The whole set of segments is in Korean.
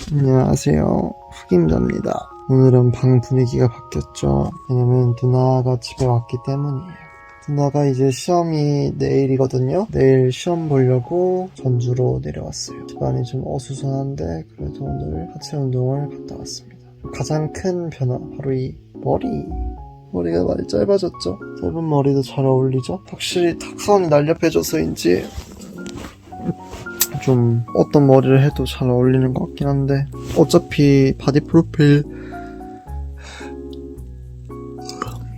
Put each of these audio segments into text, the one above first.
안녕하세요, 흑임자입니다. 오늘은 방 분위기가 바뀌었죠. 왜냐면 누나가 집에 왔기 때문이에요. 누나가 이제 시험이 내일이거든요. 내일 시험 보려고 전주로 내려왔어요. 집안이 좀 어수선한데 그래도 오늘 하체 운동을 갔다 왔습니다. 가장 큰 변화, 바로 이 머리가 많이 짧아졌죠. 짧은 머리도 잘 어울리죠. 확실히 탁사원이 날렵해져서인지 좀 어떤 머리를 해도 잘 어울리는 것 같긴 한데, 어차피 바디 프로필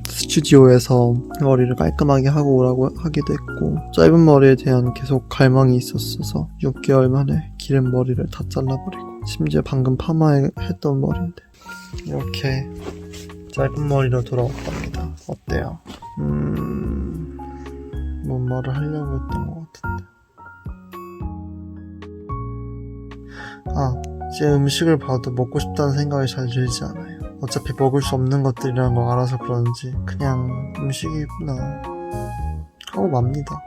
스튜디오에서 머리를 깔끔하게 하고 오라고 하기도 했고, 짧은 머리에 대한 계속 갈망이 있었어서 6개월 만에 기른 머리를 다 잘라버리고, 심지어 방금 파마했던 머리인데 이렇게 짧은 머리로 돌아왔답니다. 어때요? 뭔 말을 하려고 했던 것 같은데. 제 음식을 봐도 먹고 싶다는 생각이 잘 들지 않아요. 어차피 먹을 수 없는 것들이라는 걸 알아서 그런지 그냥 음식이구나 하고 맙니다.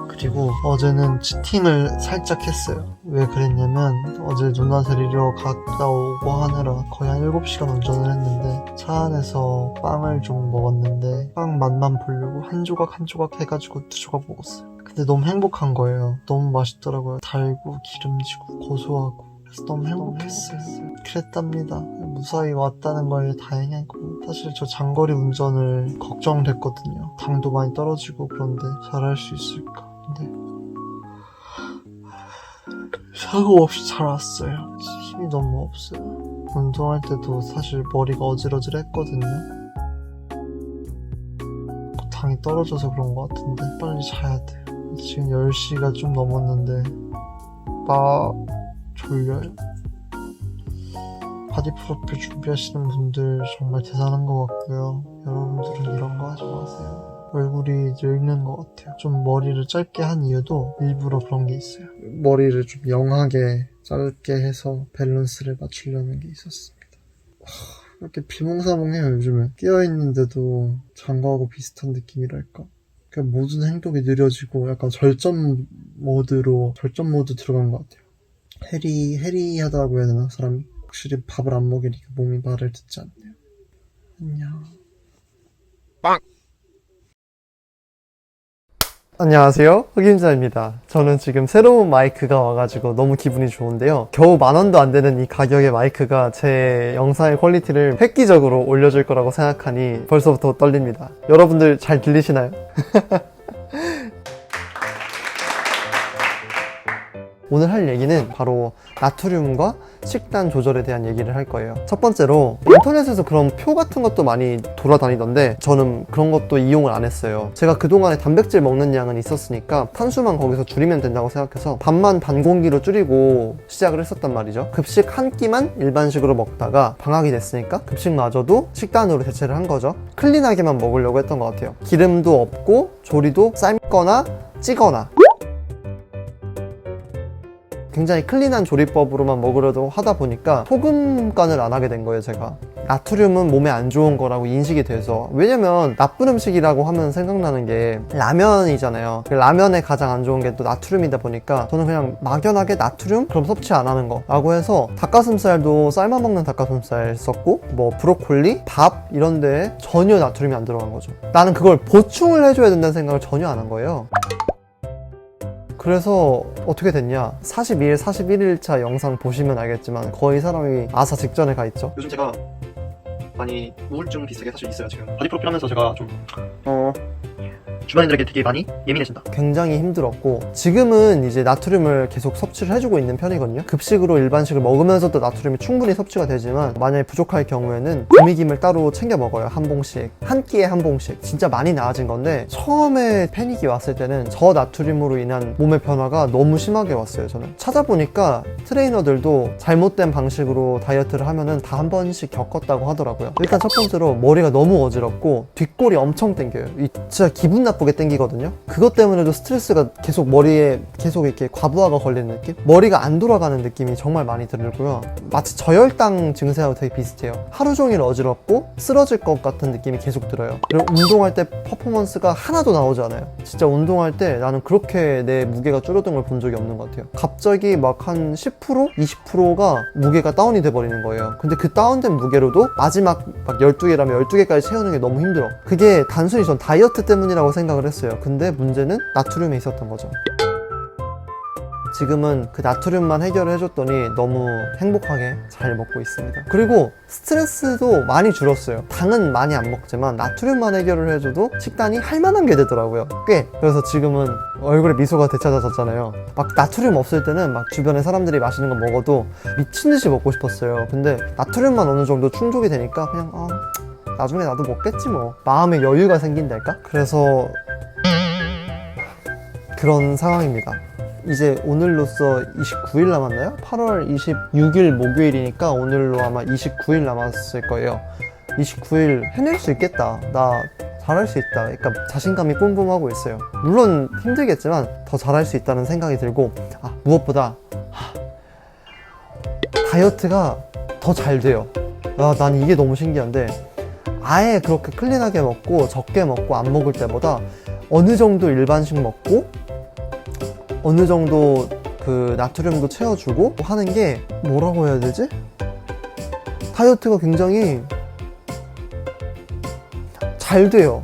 그리고 어제는 치팅을 살짝 했어요. 왜 그랬냐면, 어제 누나 데리러 갔다 오고 하느라 거의 한 7시간 운전을 했는데, 차 안에서 빵을 좀 먹었는데 빵 맛만 보려고 한 조각 한 조각 해가지고 2조각 먹었어요. 근데 너무 행복한 거예요. 너무 맛있더라고요. 달고 기름지고 고소하고. 그래서 너무 행복했어요. 그랬답니다. 무사히 왔다는 거에 다행이고, 사실 저 장거리 운전을 걱정됐거든요. 당도 많이 떨어지고 그런데 잘할 수 있을까. 근데 사고 없이 잘 왔어요. 힘이 너무 없어요. 운동할 때도 사실 머리가 어질어질했거든요. 당이 떨어져서 그런 것 같은데 빨리 자야 돼요. 지금 10시가 좀 넘었는데 졸려요. 바디 프로필 준비하시는 분들 정말 대단한 것 같고요. 여러분들은 이런 거 하지 마세요. 얼굴이 늙는 것 같아요. 좀 머리를 짧게 한 이유도 일부러 그런 게 있어요. 머리를 좀 영하게 짧게 해서 밸런스를 맞추려는 게 있었습니다. 이렇게 비몽사몽해요. 요즘에 깨어있는데도 잔거하고 비슷한 느낌이랄까. 그냥 모든 행동이 느려지고 약간 절전 모드 들어간 것 같아요. 해리하다고 해야 되나, 사람이? 확실히 밥을 안 먹이니까 몸이 말을 듣지 않네요. 안녕. 빵! 안녕하세요, 흑임자입니다. 저는 지금 새로운 마이크가 와가지고 너무 기분이 좋은데요. 겨우 10,000원도 안 되는 이 가격의 마이크가 제 영상의 퀄리티를 획기적으로 올려줄 거라고 생각하니 벌써부터 떨립니다. 여러분들 잘 들리시나요? 오늘 할 얘기는 바로 나트륨과 식단 조절에 대한 얘기를 할 거예요. 첫 번째로, 인터넷에서 그런 표 같은 것도 많이 돌아다니던데 저는 그런 것도 이용을 안 했어요. 제가 그동안에 단백질 먹는 양은 있었으니까 탄수만 거기서 줄이면 된다고 생각해서 밥만 반 공기로 줄이고 시작을 했었단 말이죠. 급식 한 끼만 일반식으로 먹다가 방학이 됐으니까 급식마저도 식단으로 대체를 한 거죠. 클린하게만 먹으려고 했던 것 같아요. 기름도 없고 조리도 삶거나 찌거나 굉장히 클린한 조리법으로만 먹으려고 하다 보니까 소금간을 안 하게 된 거예요. 제가 나트륨은 몸에 안 좋은 거라고 인식이 돼서. 왜냐면 나쁜 음식이라고 하면 생각나는 게 라면이잖아요. 라면에 가장 안 좋은 게 또 나트륨이다 보니까 저는 그냥 막연하게 나트륨? 그럼 섭취 안 하는 거 라고 해서 닭가슴살도 삶아 먹는 닭가슴살 썼고, 뭐 브로콜리, 밥 이런 데에 전혀 나트륨이 안 들어간 거죠. 나는 그걸 보충을 해줘야 된다는 생각을 전혀 안 한 거예요. 그래서 어떻게 됐냐, 42일, 41일차 영상 보시면 알겠지만 거의 사람이 아사 직전에 가 있죠. 요즘 제가 많이 우울증 비슷하게 사실 있어요. 지금 바디 프로필 하면서 제가 좀 주변인들에게 되게 많이 예민해진다. 굉장히 힘들었고, 지금은 이제 나트륨을 계속 섭취를 해주고 있는 편이거든요. 급식으로 일반식을 먹으면서도 나트륨이 충분히 섭취가 되지만, 만약에 부족할 경우에는 구미김을 따로 챙겨 먹어요. 한 봉씩, 한 끼에 한 봉씩. 진짜 많이 나아진 건데, 처음에 패닉이 왔을 때는 저 나트륨으로 인한 몸의 변화가 너무 심하게 왔어요. 저는 찾아보니까 트레이너들도 잘못된 방식으로 다이어트를 하면은 다 한 번씩 겪었다고 하더라고요. 일단 첫 번째로 머리가 너무 어지럽고 뒷골이 엄청 땡겨요. 진짜 기분 나쁘게 땡기거든요. 그것 때문에도 스트레스가 계속 머리에 계속 이렇게 과부하가 걸리는 느낌? 머리가 안 돌아가는 느낌이 정말 많이 들고요. 마치 저혈당 증세하고 되게 비슷해요. 하루 종일 어지럽고 쓰러질 것 같은 느낌이 계속 들어요. 그리고 운동할 때 퍼포먼스가 하나도 나오지 않아요. 진짜 운동할 때 나는 그렇게 내 무게가 줄어든 걸 본 적이 없는 것 같아요. 갑자기 막 한 10%? 20%가 무게가 다운이 돼버리는 거예요. 근데 그 다운된 무게로도 마지막 막 12개라면 12개까지 채우는 게 너무 힘들어. 그게 단순히 전 다이어트 때문이라고 생각을 했어요. 근데 문제는 나트륨에 있었던 거죠. 지금은 그 나트륨만 해결을 해줬더니 너무 행복하게 잘 먹고 있습니다. 그리고 스트레스도 많이 줄었어요. 당은 많이 안 먹지만 나트륨만 해결을 해줘도 식단이 할만한 게 되더라고요. 꽤. 그래서 지금은 얼굴에 미소가 되찾아졌잖아요. 막 나트륨 없을 때는 막 주변에 사람들이 마시는 거 먹어도 미친 듯이 먹고 싶었어요. 근데 나트륨만 어느 정도 충족이 되니까 그냥 나중에 나도 먹겠지 뭐. 마음의 여유가 생긴달까? 그래서 그런 상황입니다. 이제 오늘로써 29일 남았나요? 8월 26일 목요일이니까 오늘로 아마 29일 남았을 거예요. 29일 해낼 수 있겠다. 나 잘할 수 있다. 그러니까 자신감이 뿜뿜하고 있어요. 물론 힘들겠지만 더 잘할 수 있다는 생각이 들고, 무엇보다 다이어트가 더 잘 돼요. 난 이게 너무 신기한데, 아예 그렇게 클린하게 먹고 적게 먹고 안 먹을 때보다 어느 정도 일반식 먹고 어느 정도 그 나트륨도 채워주고 하는 게 뭐라고 해야 되지? 다이어트가 굉장히 잘 돼요.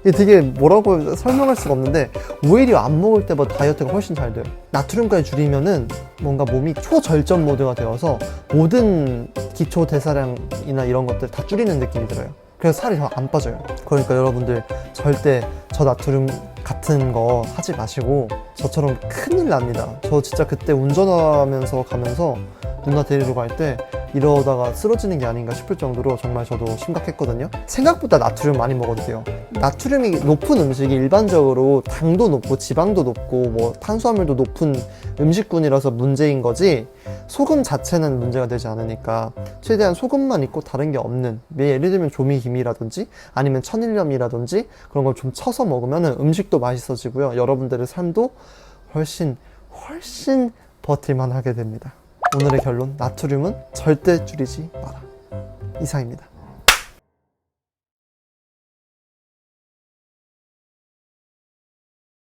이게 되게 뭐라고 설명할 수가 없는데 오히려 안 먹을 때보다 다이어트가 훨씬 잘 돼요. 나트륨까지 줄이면은 뭔가 몸이 초절전 모드가 되어서 모든 기초 대사량이나 이런 것들 다 줄이는 느낌이 들어요. 그래서 살이 더 안 빠져요. 그러니까 여러분들 절대 저 나트륨 같은 거 하지 마시고 저처럼 큰일 납니다. 저 진짜 그때 운전하면서 가면서 누나 데리러 갈 때 이러다가 쓰러지는 게 아닌가 싶을 정도로 정말 저도 심각했거든요. 생각보다 나트륨 많이 먹어도 돼요. 나트륨이 높은 음식이 일반적으로 당도 높고 지방도 높고 뭐 탄수화물도 높은 음식군이라서 문제인 거지, 소금 자체는 문제가 되지 않으니까 최대한 소금만 있고 다른 게 없는, 예를 들면 조미김이라든지 아니면 천일염이라든지 그런 걸 좀 쳐서 먹으면 음식도 맛있어지고요. 여러분들의 삶도 훨씬 버틸만 하게 됩니다. 오늘의 결론, 나트륨은 절대 줄이지 마라. 이상입니다.